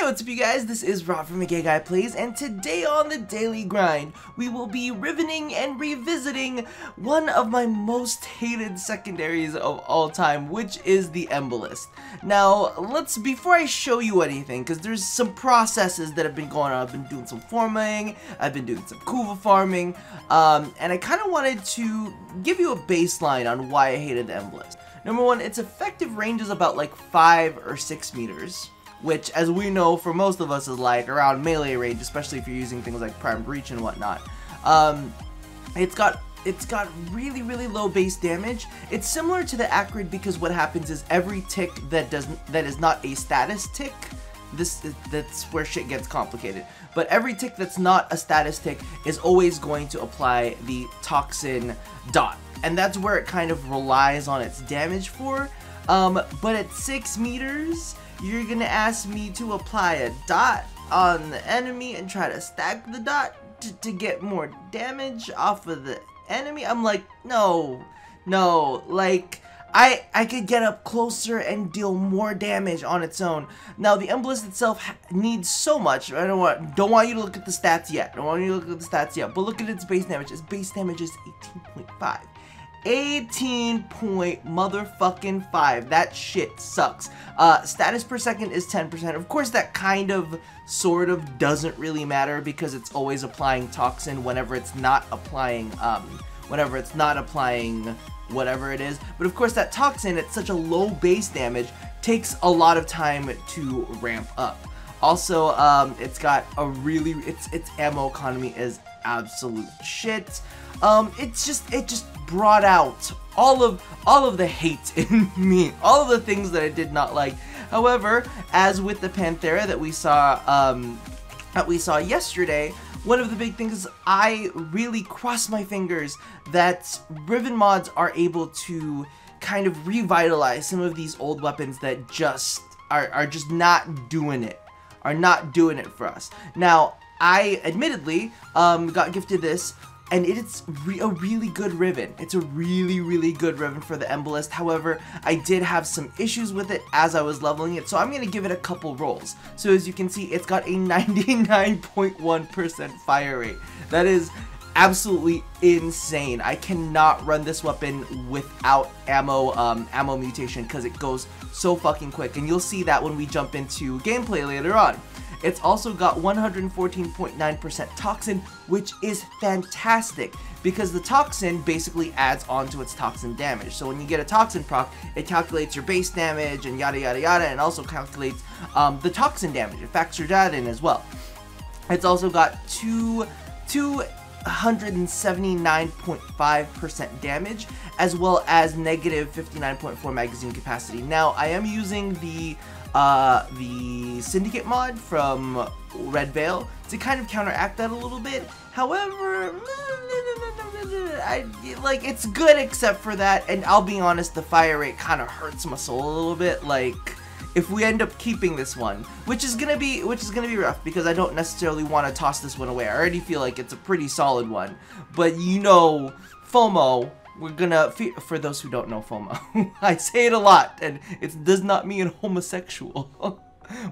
what's up you guys, this is Rob from Gay Guy Plays, and today on the Daily Grind, we will be riveting and revisiting one of my most hated secondaries of all time, which is the Embolist. Now, before I show you anything, because there's some processes that have been going on. I've been doing some farming, I've been doing some Kuva farming, and I kind of wanted to give you a baseline on why I hated the Embolist. Number one, its effective range is about like 5 or 6 meters. Which, as we know, for most of us is like around melee range, especially if you're using things like Prime Breach and whatnot. It's got really low base damage. It's similar to the Acrid because what happens is every tick that is not a status tick, that's where shit gets complicated. But every tick that's not a status tick is always going to apply the toxin dot, and that's where it kind of relies on its damage for. But at 6 meters. You're gonna ask me to apply a dot on the enemy and try to stack the dot to get more damage off of the enemy? I'm like, no, like, I could get up closer and deal more damage on its own. Now, the Embolist itself needs so much. I don't want you to look at the stats yet. But look at its base damage. Its base damage is 18.5. 18.5. That shit sucks. Status per second is 10%. Of course, that kind of, sort of doesn't really matter because it's always applying toxin whenever it's not applying, whatever it is. But of course, that toxin at such a low base damage takes a lot of time to ramp up. Also, it's got a really, its ammo economy is absolute shit. It just brought out all of the hate in me, all of the things that I did not like. However, as with the Panthera that we saw yesterday, one of the big things is I really cross my fingers that Riven mods are able to kind of revitalize some of these old weapons that just are just not doing it, for us. Now, I admittedly got gifted this, and it's a really good Riven. It's a really good Riven for the Embolist. However, I did have some issues with it as I was leveling it, so I'm going to give it a couple rolls. So as you can see, it's got a 99.1% fire rate. That is absolutely insane. I cannot run this weapon without ammo mutation because it goes so fucking quick, and you'll see that when we jump into gameplay later on. It's also got 114.9% toxin, which is fantastic because the toxin basically adds on to its toxin damage. So when you get a toxin proc, it calculates your base damage and yada yada yada, and also calculates the toxin damage. It factors that in as well. It's also got 279.5% damage, as well as negative 59.4 magazine capacity. Now, I am using the Syndicate mod from Red Veil to kind of counteract that a little bit. However, it's good except for that, and I'll be honest, the fire rate kind of hurts my soul a little bit. Like, if we end up keeping this one, which is gonna be rough because I don't necessarily want to toss this one away. I already feel like it's a pretty solid one, but you know, FOMO. We're gonna, for those who don't know FOMO, I say it a lot, and it does not mean homosexual,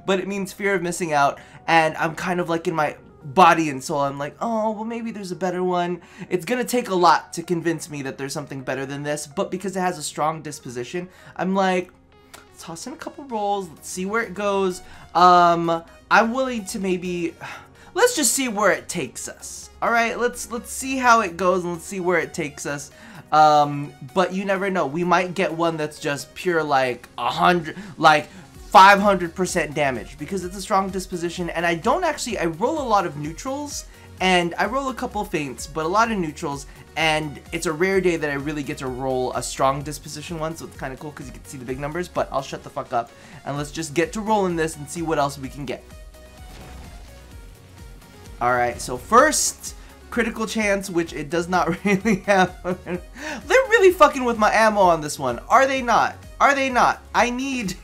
but it means fear of missing out, and I'm kind of like in my body and soul, I'm like, oh, well maybe there's a better one. It's gonna take a lot to convince me that there's something better than this, but because it has a strong disposition, I'm like, let's toss in a couple rolls, let's see where it goes. I'm willing to maybe, let's just see where it takes us. Alright, let's see how it goes, and let's see where it takes us. But you never know. We might get one that's just pure like 500% damage because it's a strong disposition, and I roll a lot of neutrals, and I roll a couple feints, but a lot of neutrals, and it's a rare day that I really get to roll a strong disposition one, so it's kind of cool because you can see the big numbers. But I'll shut the fuck up, and let's just get to rolling this and see what else we can get. Alright, so first, critical chance, which it does not really have. They're really fucking with my ammo on this one. Are they not? I need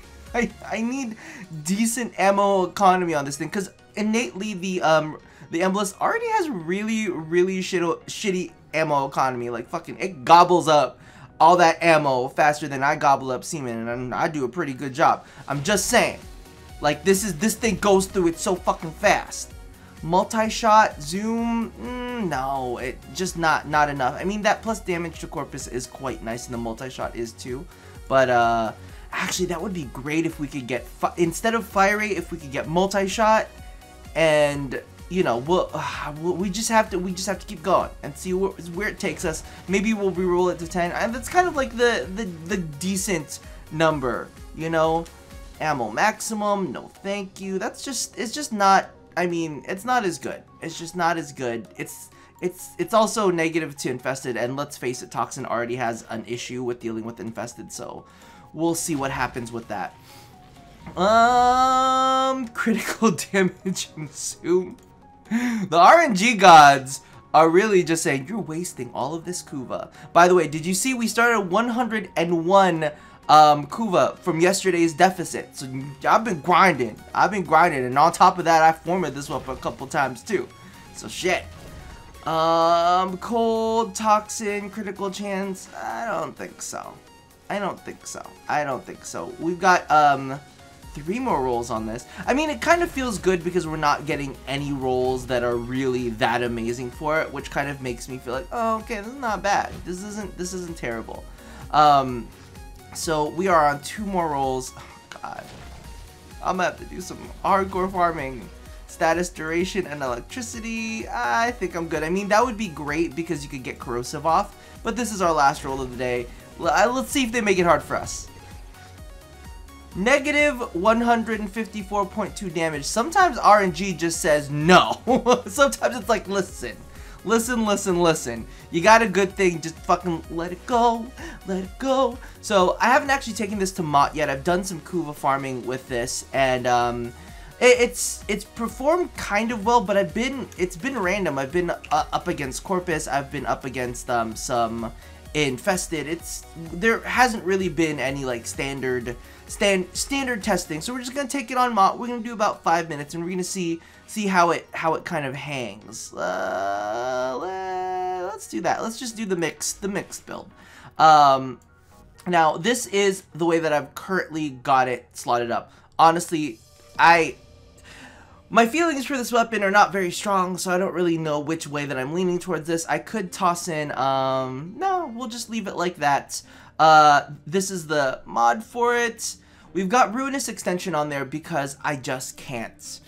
decent ammo economy on this thing, because innately the Embolist already has really shitty ammo economy. Like, fucking, it gobbles up all that ammo faster than I gobble up semen, and I do a pretty good job. I'm just saying. Like, this thing goes through it so fucking fast. Multi-shot, zoom, no, it just not enough. I mean, that plus damage to Corpus is quite nice, and the multi-shot is too. But, actually, that would be great if we could get, instead of fire rate, if we could get multi-shot, and, you know, we just have to keep going and see where it takes us. Maybe we'll reroll it to 10, and that's kind of like the decent number, you know? Ammo maximum, no thank you. It's just not, I mean, it's not as good. It's just not as good. It's also negative to infested, and let's face it, Toxin already has an issue with dealing with infested, so we'll see what happens with that. Critical damage and zoom. The RNG gods are really just saying, you're wasting all of this Kuva. By the way, did you see we started 101 Kuva from yesterday's deficit? So I've been grinding, and on top of that, I formatted this one a couple times too. So shit. Cold, toxin, critical chance. I don't think so. We've got 3 more rolls on this. I mean, it kind of feels good because we're not getting any rolls that are really that amazing for it, which kind of makes me feel like, oh, okay, this is not bad. This isn't terrible. So we are on 2 more rolls. Oh, God. I'm gonna have to do some hardcore farming. Status, duration, and electricity. I think I'm good. I mean, that would be great because you could get corrosive off, but this is our last roll of the day. Let's see if they make it hard for us. Negative 154.2 damage. Sometimes RNG just says no. Sometimes it's like, listen. You got a good thing, just fucking let it go. So I haven't actually taken this to Mott yet. I've done some Kuva farming with this, and it's performed kind of well, but it's been random. I've been up against Corpus. I've been up against some infested. There hasn't really been any like standard testing. So we're just gonna take it on Mott. We're gonna do about 5 minutes, and we're gonna see how it kind of hangs. Let's do that. Let's just do the mixed build. Now this is the way that I've currently got it slotted up. Honestly, my feelings for this weapon are not very strong, so I don't really know which way that I'm leaning towards this. I could toss in, no, we'll just leave it like that. This is the mod for it. We've got Ruinous Extension on there because I just can't.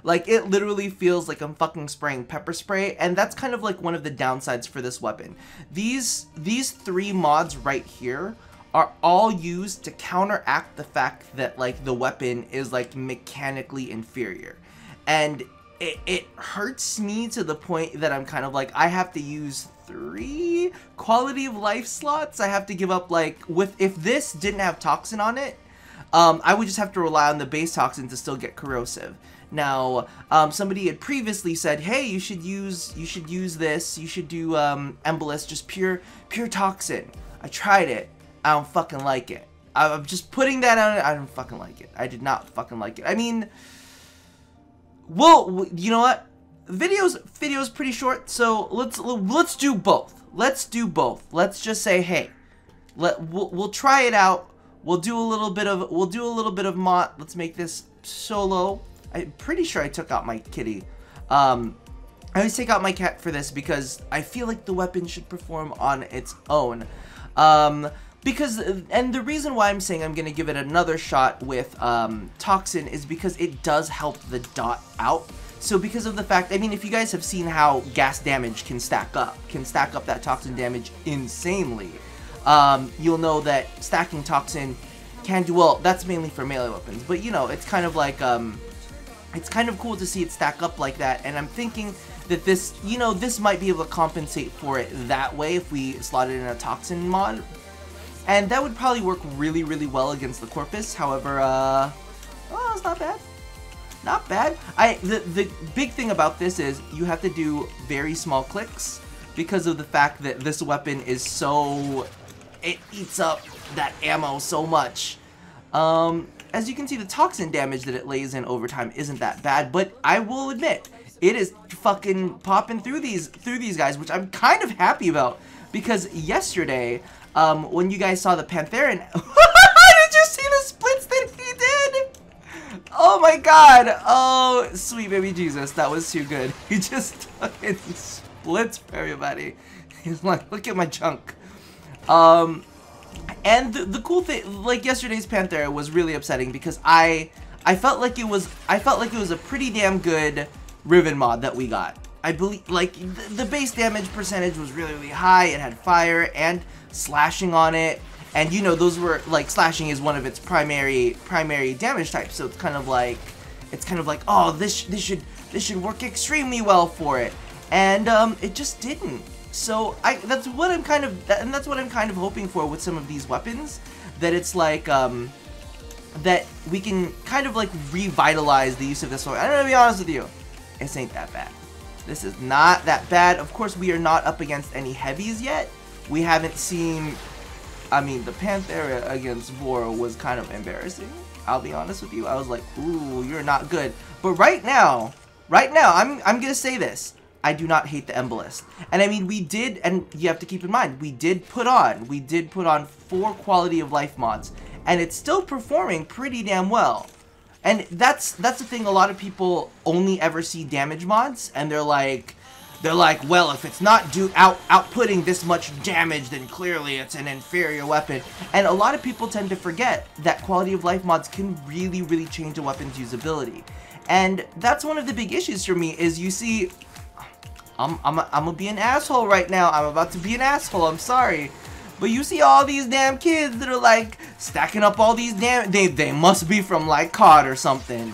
Like, it literally feels like I'm fucking spraying pepper spray, and that's kind of like one of the downsides for this weapon. These 3 mods right here are all used to counteract the fact that, like, the weapon is, like, mechanically inferior. And it hurts me to the point that I'm kind of like, I have to use 3 quality of life slots. I have to give up, like, if this didn't have toxin on it, I would just have to rely on the base toxin to still get corrosive. Now, somebody had previously said, hey, you should use this, you should do Embolist, just pure toxin. I tried it. I don't fucking like it. I'm just putting that on it. I don't fucking like it. I did not fucking like it. I mean, well, you know what? Video's pretty short, so let's do both. Let's just say, hey, we'll try it out. We'll do a little bit of Mott. Let's make this solo. I'm pretty sure I took out my kitty. I always take out my cat for this because I feel like the weapon should perform on its own. And the reason why I'm saying I'm going to give it another shot with Toxin is because it does help the dot out. So because of the fact, I mean, if you guys have seen how gas damage can stack up that Toxin damage insanely, you'll know that stacking Toxin can do well. That's mainly for melee weapons, but you know, it's kind of like, it's kind of cool to see it stack up like that, and I'm thinking that this, you know, this might be able to compensate for it that way if we slotted in a Toxin mod. And that would probably work really, really well against the Corpus. However, oh, it's not bad. Not bad. The big thing about this is you have to do very small clicks because of the fact that this weapon is so... it eats up that ammo so much. As you can see, the toxin damage that it lays in over time isn't that bad, but I will admit, it is fucking popping through these guys, which I'm kind of happy about, because yesterday, when you guys saw the Pantheran, did you see the splits that he did? Oh my god! Oh, sweet baby Jesus, that was too good. He just fucking splits for everybody. He's like, look at my chunk. And the cool thing, like yesterday's Panthera was really upsetting because I felt like it was a pretty damn good Riven mod that we got. I believe like the base damage percentage was really high. It had fire and slashing on it, and you know those were like slashing is one of its primary damage types. So it's kind of like oh this should work extremely well for it, and it just didn't. So that's what I'm kind of hoping for with some of these weapons, that it's like that we can kind of like revitalize the use of this one. I'm gonna be honest with you, this ain't that bad. This is not that bad. Of course, we are not up against any heavies yet. We haven't seen. I mean, the Panthera against Vora was kind of embarrassing. I'll be honest with you. I was like, ooh, you're not good. But right now, I'm gonna say this. I do not hate the Embolist. And I mean, we did, and you have to keep in mind, we did put on 4 quality of life mods, and it's still performing pretty damn well. And that's the thing, a lot of people only ever see damage mods, and they're like, well, if it's not outputting this much damage, then clearly it's an inferior weapon. And a lot of people tend to forget that quality of life mods can really change a weapon's usability. And that's one of the big issues for me, is you see, I'm gonna be an asshole right now. I'm about to be an asshole, I'm sorry. But you see all these damn kids that are like stacking up all these damn, they must be from like COD or something.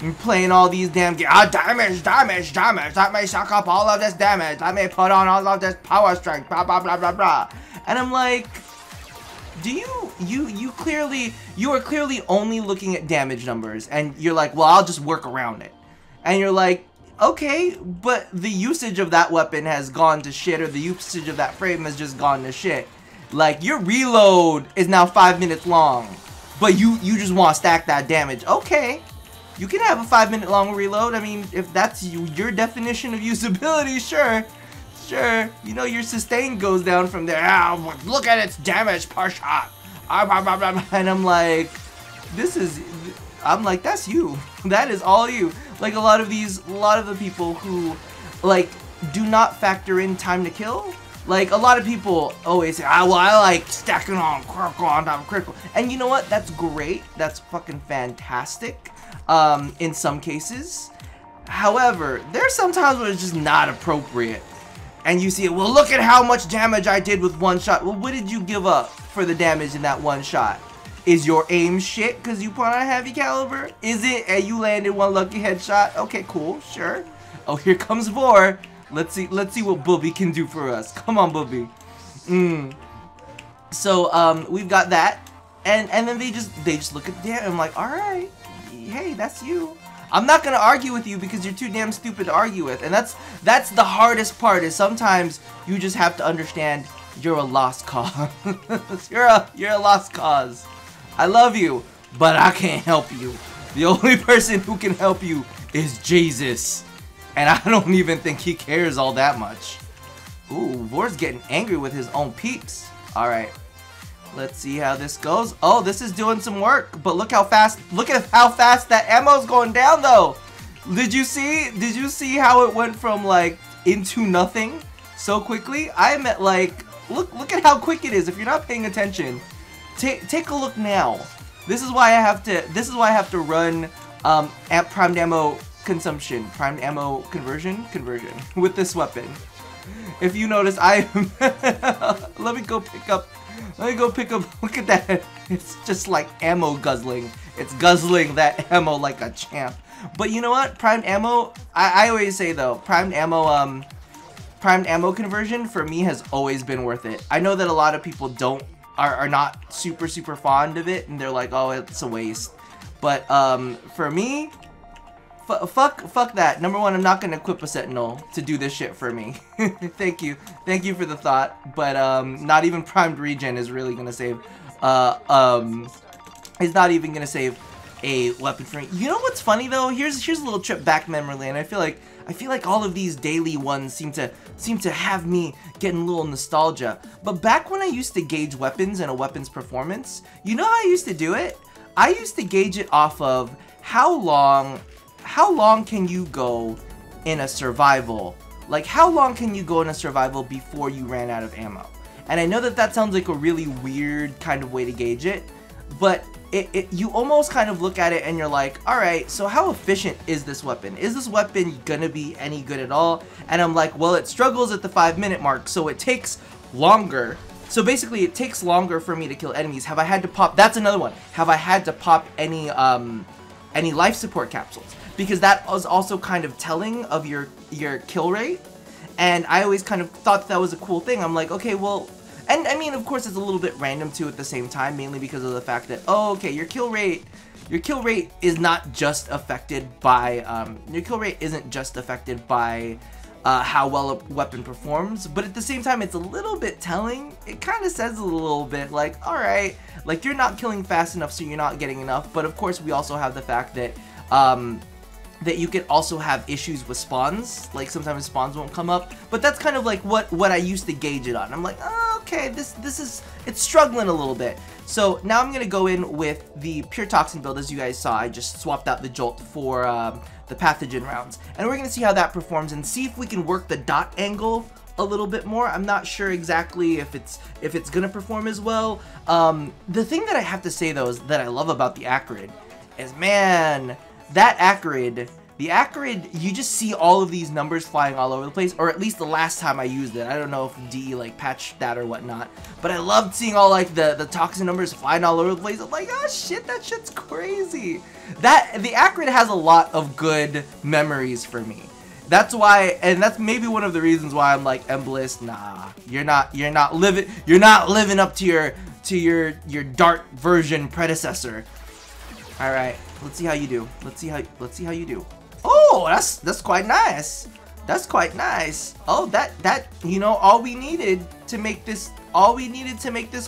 And playing all these damn damage, let me suck up all of this damage, let me put on all of this power strength, blah blah blah blah blah. And I'm like, do you are clearly only looking at damage numbers, and you're like, well, I'll just work around it. And you're like, okay, but the usage of that weapon has gone to shit, or the usage of that frame has just gone to shit. Like, your reload is now 5 minutes long, but you just want to stack that damage. Okay, you can have a 5-minute long reload. I mean, if that's your definition of usability, sure. You know, your sustain goes down from there. Ah, look at its damage per shot. And I'm like, that's you. That is all you. Like, a lot of the people who, like, do not factor in time to kill. Like, a lot of people always say, well, I like stacking on critical on top of critical. And you know what? That's great. That's fucking fantastic in some cases. However, there's some times where it's just not appropriate. And you see, well, look at how much damage I did with one shot. Well, what did you give up for the damage in that one shot? Is your aim shit because you put on a heavy caliber? Is it and you landed one lucky headshot? Okay, cool, sure. Oh, here comes Vor. Let's see what Booby can do for us. Come on, Booby. So we've got that, and then they just look at that. I'm like, all right, hey, that's you. I'm not gonna argue with you because you're too damn stupid to argue with, and that's the hardest part. Is sometimes you just have to understand you're a lost cause. you're a lost cause. I love you, but I can't help you. The only person who can help you is Jesus. And I don't even think he cares all that much. Ooh, Vor's getting angry with his own peeps. Alright. Let's see how this goes. Oh, this is doing some work. But look at how fast that ammo's going down though. Did you see how it went from like into nothing so quickly? I'm at like, look at how quick it is. If you're not paying attention, take a look now. This is why I have to run primed ammo consumption, primed ammo conversion with this weapon. If you notice, I am let me go pick up, look at that. It's just like ammo guzzling. It's guzzling that ammo like a champ. But you know what? Primed ammo, I always say though, primed ammo conversion for me has always been worth it. I know that a lot of people are not super fond of it, and they're like, oh, it's a waste. But for me, fuck that. Number one, I'm not gonna equip a sentinel to do this shit for me. Thank you for the thought. But not even primed regen is really gonna save. Is not even gonna save a weapon for me. You know what's funny though? Here's a little trip back memory lane. I feel like all of these daily ones seem to have me getting a little nostalgia. But back when I used to gauge weapons and a weapon's performance, you know how I used to do it? I used to gauge it off of how long can you go in a survival? Like, how long can you go in a survival before you ran out of ammo? And I know that that sounds like a really weird kind of way to gauge it, but you almost kind of look at it and you're like, alright, so how efficient is this weapon? Is this weapon gonna be any good at all? And I'm like, well, it struggles at the 5-minute mark, so it takes longer. So basically, it takes longer for me to kill enemies. Have I had to pop, that's another one, have I had to pop any life support capsules? Because that was also kind of telling of your kill rate. And I always kind of thought that was a cool thing. I'm like, okay, well, and I mean, of course, it's a little bit random too at the same time, mainly because of the fact that, oh, okay, your kill rate is not just affected by, your kill rate isn't just affected by how well a weapon performs, but at the same time, it's a little bit telling. It kind of says a little bit like, all right, like you're not killing fast enough, so you're not getting enough. But of course, we also have the fact that, that you could also have issues with spawns, like sometimes spawns won't come up, but that's kind of like what I used to gauge it on. I'm like, oh, okay, it's struggling a little bit. So now I'm gonna go in with the pure toxin build. As you guys saw, I just swapped out the jolt for the pathogen rounds, and we're gonna see how that performs and see if we can work the dot angle a little bit more. I'm not sure exactly if it's gonna perform as well. The thing that I have to say though is that I love about the Acrid is, man, that Acrid, the Acrid, you just see all of these numbers flying all over the place, or at least the last time I used it. I don't know if DE like patched that or whatnot, but I loved seeing all like the toxin numbers flying all over the place. I'm like, oh shit, that shit's crazy. The Acrid has a lot of good memories for me. That's why, and that's maybe one of the reasons why I'm like, Embolist, nah, you're not living up to your Dart version predecessor. All right, let's see how you do. Let's see how you do. Oh, that's quite nice. That's quite nice. Oh, that you know, all we needed to make this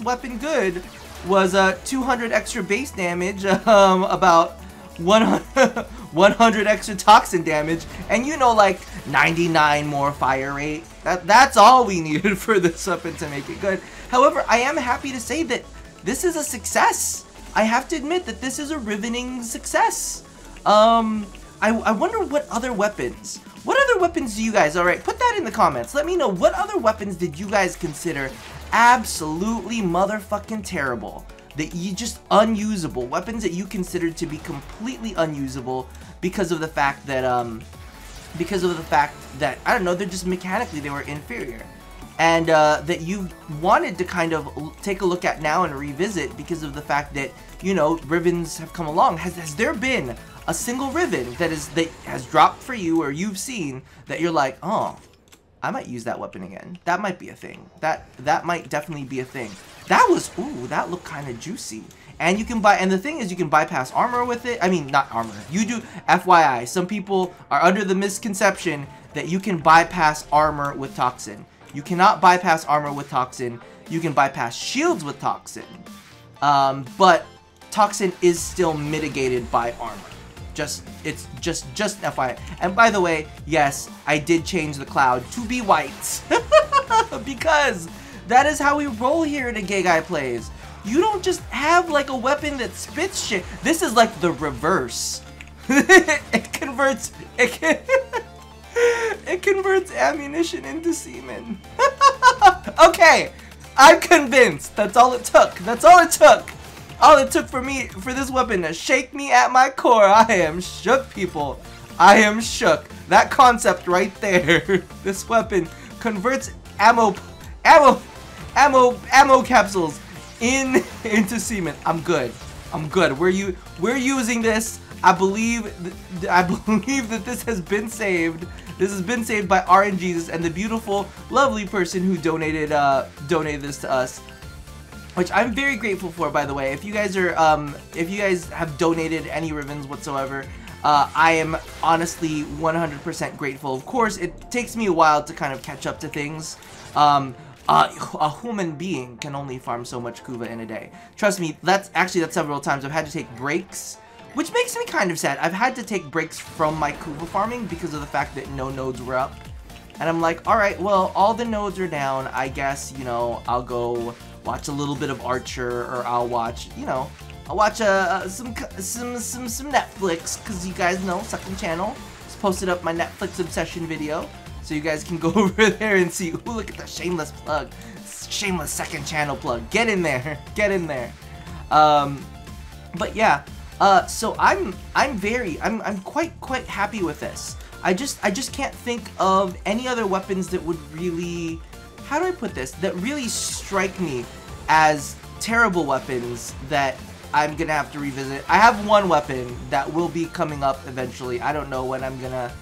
weapon good was 200 extra base damage, about 100 extra toxin damage, and you know, like 99 more fire rate. That's all we needed for this weapon to make it good. However, I am happy to say that this is a success. I have to admit that this is a riveting success. I wonder what other weapons do you guys, alright, put that in the comments. Let me know, what other weapons did you guys consider absolutely motherfucking terrible? That you just unusable, weapons that you considered to be completely unusable because of the fact that, I don't know, they're just mechanically, they were inferior. And that you wanted to kind of take a look at now and revisit because of the fact that, you know, Rivens have come along. Has there been a single Riven that has dropped for you, or you've seen, that you're like, oh, I might use that weapon again. That might be a thing. That might definitely be a thing. That was, ooh, that looked kind of juicy. And you can buy, and the thing is, you can bypass armor with it. I mean, not armor. You do, FYI, some people are under the misconception that you can bypass armor with Toxin. You cannot bypass armor with Toxin. You can bypass shields with Toxin. But Toxin is still mitigated by armor. It's just FYI. And by the way, yes, I did change the cloud to be white. Because that is how we roll here in a Gay Guy Plays. You don't just have like a weapon that spits shit. This is like the reverse. It converts ammunition into semen. Okay, I'm convinced. That's all it took. That's all it took. All it took for this weapon to shake me at my core. I am shook, people. I am shook. That concept right there. This weapon converts ammo capsules into semen. I'm good. I'm good. We're using this. I believe that this has been saved. This has been saved by RNGesus and the beautiful, lovely person who donated this to us, which I'm very grateful for, by the way. If you guys have donated any Rivens whatsoever, I am honestly 100% grateful. Of course, it takes me a while to kind of catch up to things. A human being can only farm so much Kuva in a day. Trust me, that's several times I've had to take breaks, which makes me kind of sad. I've had to take breaks from my Kuva farming because of the fact that no nodes were up. And I'm like, alright, well, all the nodes are down. I guess, you know, I'll go watch a little bit of Archer, or I'll watch, you know, I'll watch some Netflix, because you guys know, second channel. Just posted up my Netflix obsession video, so you guys can go over there and see. Ooh, look at the shameless plug. Shameless second channel plug. Get in there. Get in there. But yeah, so I'm quite happy with this. I just can't think of any other weapons that would really, how do I put this, that really strike me as terrible weapons that I'm gonna have to revisit. I have one weapon that will be coming up eventually. I don't know when I'm gonna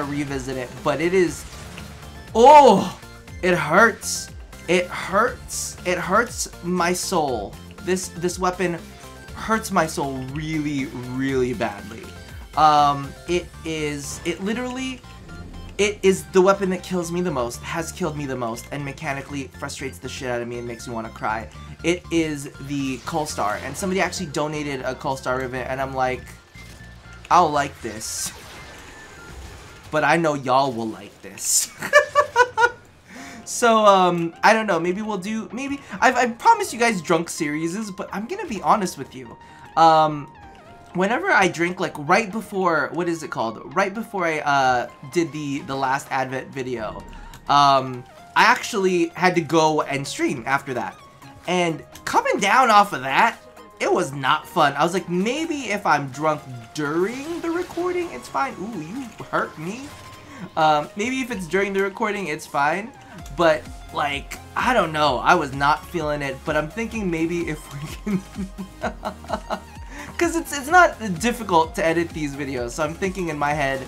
revisit it, but it is, oh, it hurts. It hurts my soul. This weapon hurts my soul really badly. It is the weapon that kills me the most, has killed me the most, and mechanically frustrates the shit out of me and makes me want to cry. It is the Coal Star, and somebody actually donated a Coal Star rivet, and I'm like, I'll like this, but I know y'all will like this. So, I don't know, maybe we'll do, I promised you guys drunk series, but I'm gonna be honest with you. Whenever I drink, like, right before, what is it called? Right before I, did the last Advent video, I actually had to go and stream after that. And coming down off of that, it was not fun. I was like, maybe if I'm drunk during the recording, it's fine. Ooh, you hurt me. Maybe if it's during the recording, it's fine. But, like, I don't know. I was not feeling it. But I'm thinking maybe if we can... Because it's not difficult to edit these videos. So I'm thinking in my head,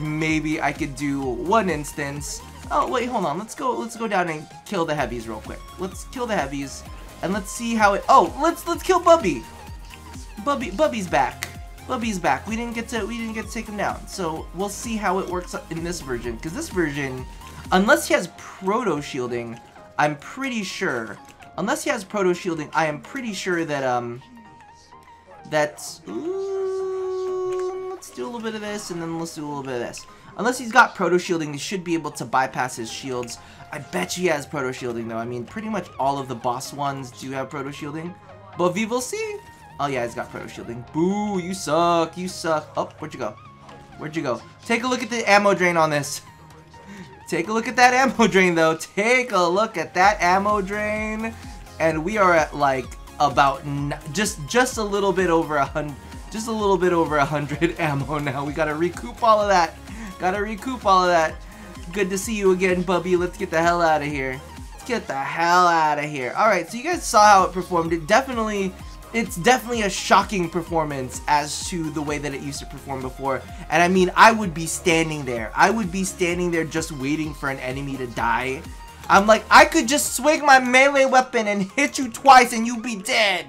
maybe I could do one instance. Oh, wait, hold on. Let's go down and kill the heavies real quick. Let's kill the heavies. And let's see how it... Oh, let's kill Bubby. Bubby's back. Bubby's back. We didn't get to take him down. So we'll see how it works in this version. Because this version... Unless he has proto shielding, I'm pretty sure. Unless he has proto shielding, I am pretty sure that let's do a little bit of this, and then let's do a little bit of this. Unless he's got proto shielding, he should be able to bypass his shields. I bet you he has proto shielding though. I mean, pretty much all of the boss ones do have proto shielding. But we will see. Oh yeah, he's got proto shielding. Boo! You suck. You suck. Oh, where'd you go? Where'd you go? Take a look at the ammo drain on this. Take a look at that ammo drain, though. Take a look at that ammo drain, and we are at like about just a little bit over 100, just a little bit over 100 ammo now. We gotta recoup all of that. Gotta recoup all of that. Good to see you again, Bubby. Let's get the hell out of here. Let's get the hell out of here. All right, so you guys saw how it performed. It's definitely a shocking performance as to the way that it used to perform before. And I mean, I would be standing there. I would be standing there just waiting for an enemy to die. I'm like, I could just swing my melee weapon and hit you twice and you'd be dead.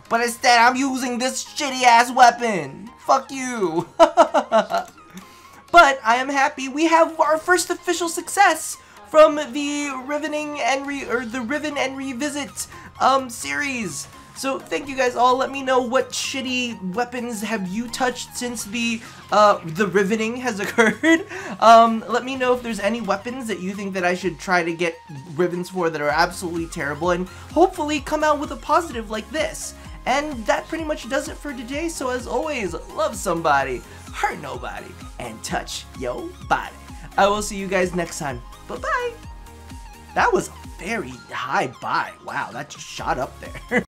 But instead, I'm using this shitty ass weapon. Fuck you. But I am happy we have our first official success from the Riven and Revisit revisit series. So thank you guys all. Let me know what shitty weapons have you touched since the riveting has occurred. Let me know if there's any weapons that you think that I should try to get rivens for that are absolutely terrible, and hopefully come out with a positive like this. And that pretty much does it for today. So as always, love somebody, hurt nobody, and touch your body. I will see you guys next time. Bye-bye. That was a very high buy. Wow, that just shot up there.